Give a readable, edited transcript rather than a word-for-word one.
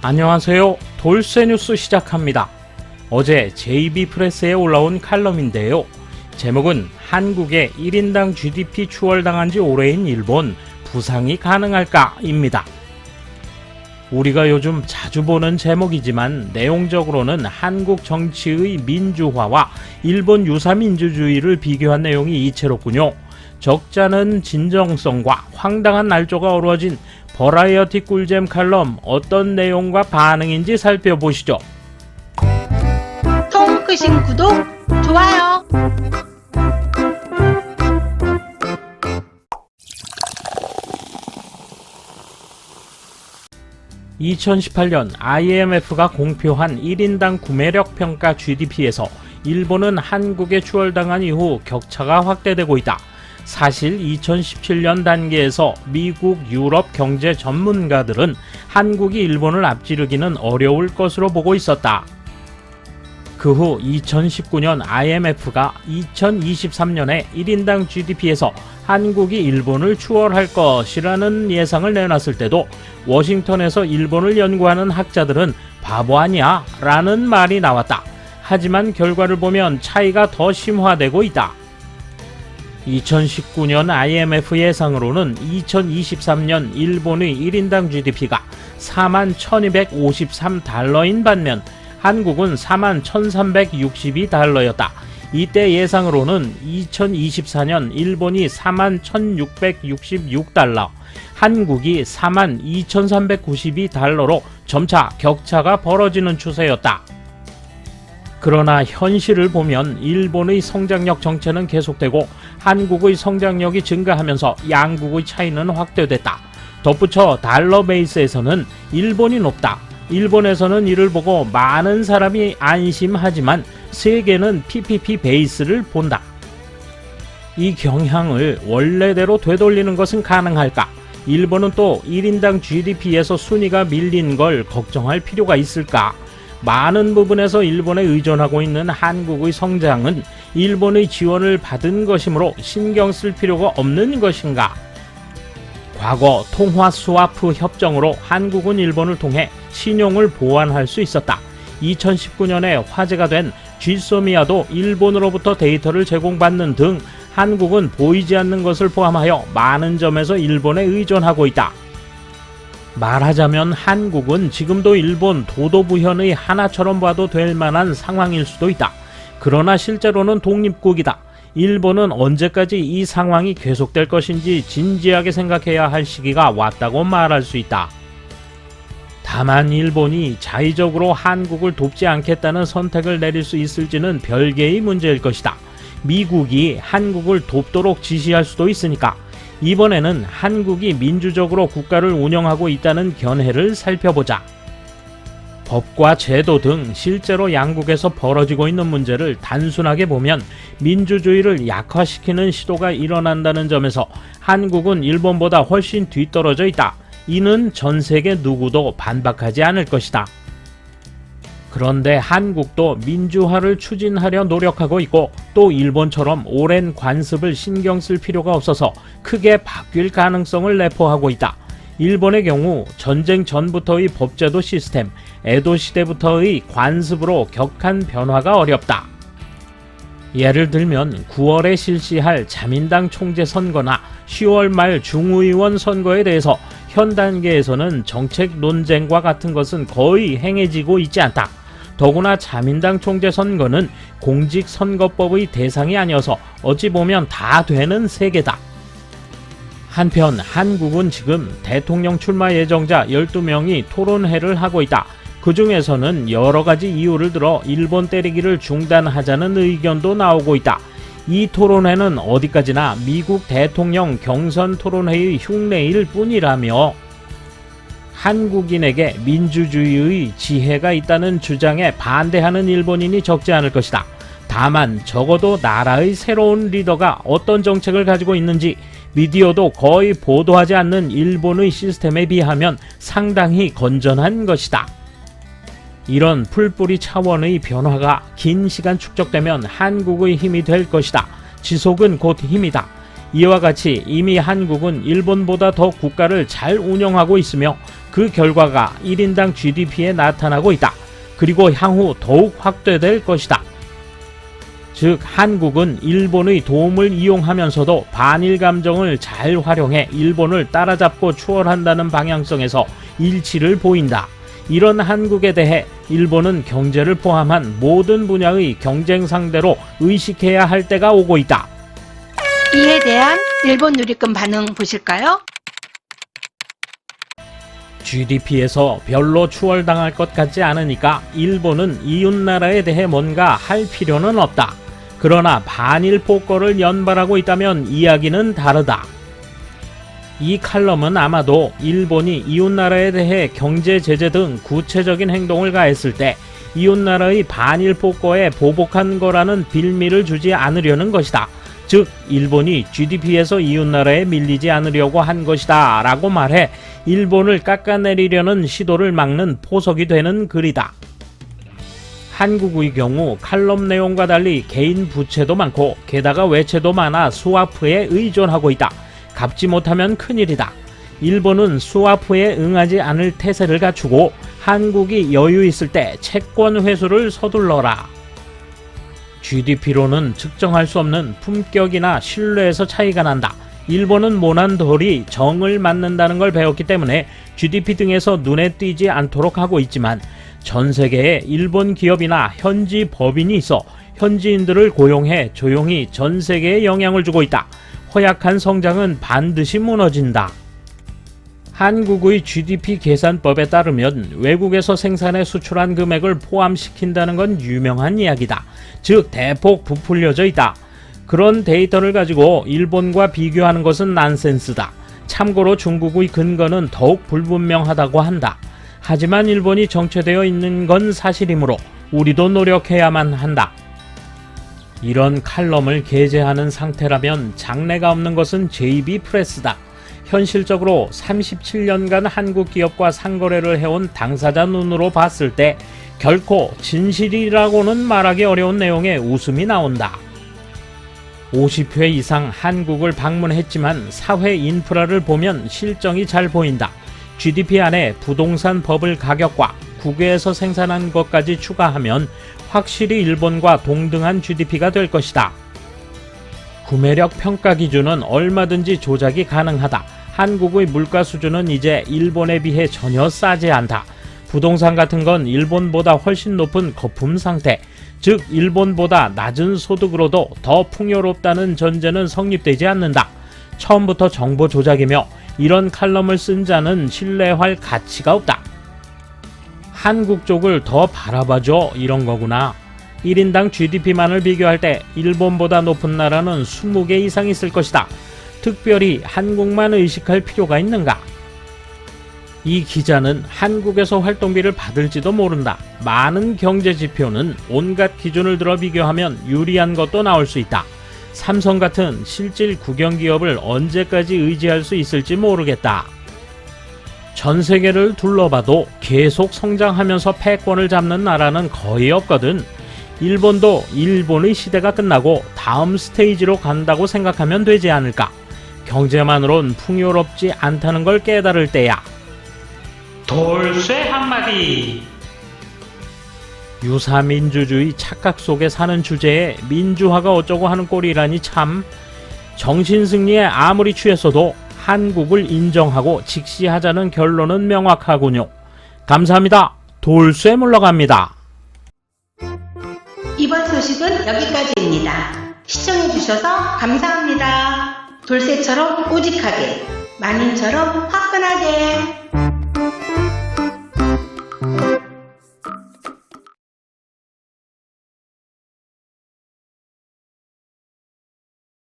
안녕하세요. 돌쇠뉴스 시작합니다. 어제 JB프레스에 올라온 칼럼인데요. 제목은 한국의 1인당 GDP 추월당한 지 오래인 일본, 부상이 가능할까? 입니다. 우리가 요즘 자주 보는 제목이지만 내용적으로는 한국 정치의 민주화와 일본 유사민주주의를 비교한 내용이 이채롭군요. 적잖은 진정성과 황당한 날조가 어우러진 버라이어티 꿀잼 칼럼, 어떤 내용과 반응인지 살펴보시죠. 손끝신 구독, 좋아요. (2018년) IMF가 공표한 1인당 구매력 평가 GDP에서 일본은 한국에 추월당한 이후 격차가 확대되고 있다. 사실 2017년 단계에서 미국, 유럽 경제 전문가들은 한국이 일본을 앞지르기는 어려울 것으로 보고 있었다. 그 후 2019년 IMF가 2023년에 1인당 GDP에서 한국이 일본을 추월할 것이라는 예상을 내놨을 때도 워싱턴에서 일본을 연구하는 학자들은 바보 아니야? 라는 말이 나왔다. 하지만 결과를 보면 차이가 더 심화되고 있다. 2019년 IMF 예상으로는 2023년 일본의 1인당 GDP가 41,253달러인 반면 한국은 41,362달러였다. 이때 예상으로는 2024년 일본이 41,666달러, 한국이 42,392달러로 점차 격차가 벌어지는 추세였다. 그러나 현실을 보면 일본의 성장력 정체는 계속되고 한국의 성장력이 증가하면서 양국의 차이는 확대됐다. 덧붙여 달러 베이스에서는 일본이 높다. 일본에서는 이를 보고 많은 사람이 안심하지만 세계는 PPP 베이스를 본다. 이 경향을 원래대로 되돌리는 것은 가능할까? 일본은 또 1인당 GDP에서 순위가 밀린 걸 걱정할 필요가 있을까? 많은 부분에서 일본에 의존하고 있는 한국의 성장은 일본의 지원을 받은 것이므로 신경 쓸 필요가 없는 것인가? 과거 통화 스와프 협정으로 한국은 일본을 통해 신용을 보완할 수 있었다. 2019년에 화제가 된 쥐소미아도 일본으로부터 데이터를 제공받는 등 한국은 보이지 않는 것을 포함하여 많은 점에서 일본에 의존하고 있다. 말하자면 한국은 지금도 일본 도도부현의 하나처럼 봐도 될 만한 상황일 수도 있다. 그러나 실제로는 독립국이다. 일본은 언제까지 이 상황이 계속될 것인지 진지하게 생각해야 할 시기가 왔다고 말할 수 있다. 다만 일본이 자의적으로 한국을 돕지 않겠다는 선택을 내릴 수 있을지는 별개의 문제일 것이다. 미국이 한국을 돕도록 지시할 수도 있으니까. 이번에는 한국이 민주적으로 국가를 운영하고 있다는 견해를 살펴보자. 법과 제도 등 실제로 양국에서 벌어지고 있는 문제를 단순하게 보면 민주주의를 약화시키는 시도가 일어난다는 점에서 한국은 일본보다 훨씬 뒤떨어져 있다. 이는 전 세계 누구도 반박하지 않을 것이다. 그런데 한국도 민주화를 추진하려 노력하고 있고 또 일본처럼 오랜 관습을 신경 쓸 필요가 없어서 크게 바뀔 가능성을 내포하고 있다. 일본의 경우 전쟁 전부터의 법제도 시스템, 에도 시대부터의 관습으로 격한 변화가 어렵다. 예를 들면 9월에 실시할 자민당 총재 선거나 10월 말 중의원 선거에 대해서 현 단계에서는 정책 논쟁과 같은 것은 거의 행해지고 있지 않다. 더구나 자민당 총재 선거는 공직선거법의 대상이 아니어서 어찌 보면 다 되는 세계다. 한편 한국은 지금 대통령 출마 예정자 12명이 토론회를 하고 있다. 그 중에서는 여러 가지 이유를 들어 일본 때리기를 중단하자는 의견도 나오고 있다. 이 토론회는 어디까지나 미국 대통령 경선 토론회의 흉내일 뿐이라며 한국인에게 민주주의의 지혜가 있다는 주장에 반대하는 일본인이 적지 않을 것이다. 다만 적어도 나라의 새로운 리더가 어떤 정책을 가지고 있는지 미디어도 거의 보도하지 않는 일본의 시스템에 비하면 상당히 건전한 것이다. 이런 풀뿌리 차원의 변화가 긴 시간 축적되면 한국의 힘이 될 것이다. 지속은 곧 힘이다. 이와 같이 이미 한국은 일본보다 더 국가를 잘 운영하고 있으며 그 결과가 1인당 GDP에 나타나고 있다. 그리고 향후 더욱 확대될 것이다. 즉 한국은 일본의 도움을 이용하면서도 반일 감정을 잘 활용해 일본을 따라잡고 추월한다는 방향성에서 일치를 보인다. 이런 한국에 대해 일본은 경제를 포함한 모든 분야의 경쟁 상대로 의식해야 할 때가 오고 있다. 이에 대한 일본 누리꾼 반응 보실까요? GDP에서 별로 추월당할 것 같지 않으니까 일본은 이웃나라에 대해 뭔가 할 필요는 없다. 그러나 반일 폭거를 연발하고 있다면 이야기는 다르다. 이 칼럼은 아마도 일본이 이웃나라에 대해 경제 제재 등 구체적인 행동을 가했을 때 이웃나라의 반일 폭거에 보복한 거라는 빌미를 주지 않으려는 것이다. 즉 일본이 GDP에서 이웃나라에 밀리지 않으려고 한 것이다 라고 말해 일본을 깎아내리려는 시도를 막는 포석이 되는 글이다. 한국의 경우 칼럼 내용과 달리 개인 부채도 많고 게다가 외채도 많아 스와프에 의존하고 있다. 갚지 못하면 큰일이다. 일본은 스와프에 응하지 않을 태세를 갖추고 한국이 여유 있을 때 채권 회수를 서둘러라. GDP로는 측정할 수 없는 품격이나 신뢰에서 차이가 난다. 일본은 모난 돌이 정을 맞는다는 걸 배웠기 때문에 GDP 등에서 눈에 띄지 않도록 하고 있지만 전 세계에 일본 기업이나 현지 법인이 있어 현지인들을 고용해 조용히 전 세계에 영향을 주고 있다. 허약한 성장은 반드시 무너진다. 한국의 GDP 계산법에 따르면 외국에서 생산해 수출한 금액을 포함시킨다는 건 유명한 이야기다. 즉 대폭 부풀려져 있다. 그런 데이터를 가지고 일본과 비교하는 것은 난센스다. 참고로 중국의 근거는 더욱 불분명하다고 한다. 하지만 일본이 정체되어 있는 건 사실이므로 우리도 노력해야만 한다. 이런 칼럼을 게재하는 상태라면 장래가 없는 것은 JB 프레스다. 현실적으로 37년간 한국 기업과 상거래를 해온 당사자 눈으로 봤을 때 결코 진실이라고는 말하기 어려운 내용의 웃음이 나온다. 50회 이상 한국을 방문했지만 사회 인프라를 보면 실정이 잘 보인다. GDP 안에 부동산 버블 가격과 국외에서 생산한 것까지 추가하면 확실히 일본과 동등한 GDP가 될 것이다. 구매력 평가 기준은 얼마든지 조작이 가능하다. 한국의 물가 수준은 이제 일본에 비해 전혀 싸지 않다. 부동산 같은 건 일본보다 훨씬 높은 거품 상태, 즉 일본보다 낮은 소득으로도 더 풍요롭다는 전제는 성립되지 않는다. 처음부터 정보 조작이며 이런 칼럼을 쓴 자는 신뢰할 가치가 없다. 한국 쪽을 더 바라봐줘 이런 거구나. 1인당 GDP만을 비교할 때 일본보다 높은 나라는 20개 이상 있을 것이다. 특별히 한국만 의식할 필요가 있는가? 이 기자는 한국에서 활동비를 받을지도 모른다. 많은 경제 지표는 온갖 기준을 들어 비교하면 유리한 것도 나올 수 있다. 삼성 같은 실질 국영기업을 언제까지 의지할 수 있을지 모르겠다. 전 세계를 둘러봐도 계속 성장하면서 패권을 잡는 나라는 거의 없거든. 일본도 일본의 시대가 끝나고 다음 스테이지로 간다고 생각하면 되지 않을까. 경제만으론 풍요롭지 않다는 걸 깨달을 때야. 돌쇠 한마디. 유사민주주의 착각 속에 사는 주제에 민주화가 어쩌고 하는 꼴이라니 참. 정신승리에 아무리 취했어도 한국을 인정하고 직시하자는 결론은 명확하군요. 감사합니다. 돌쇠 물러갑니다. 이번 소식은 여기까지입니다. 시청해주셔서 감사합니다. 돌쇠처럼 우직하게, 만인처럼 화끈하게.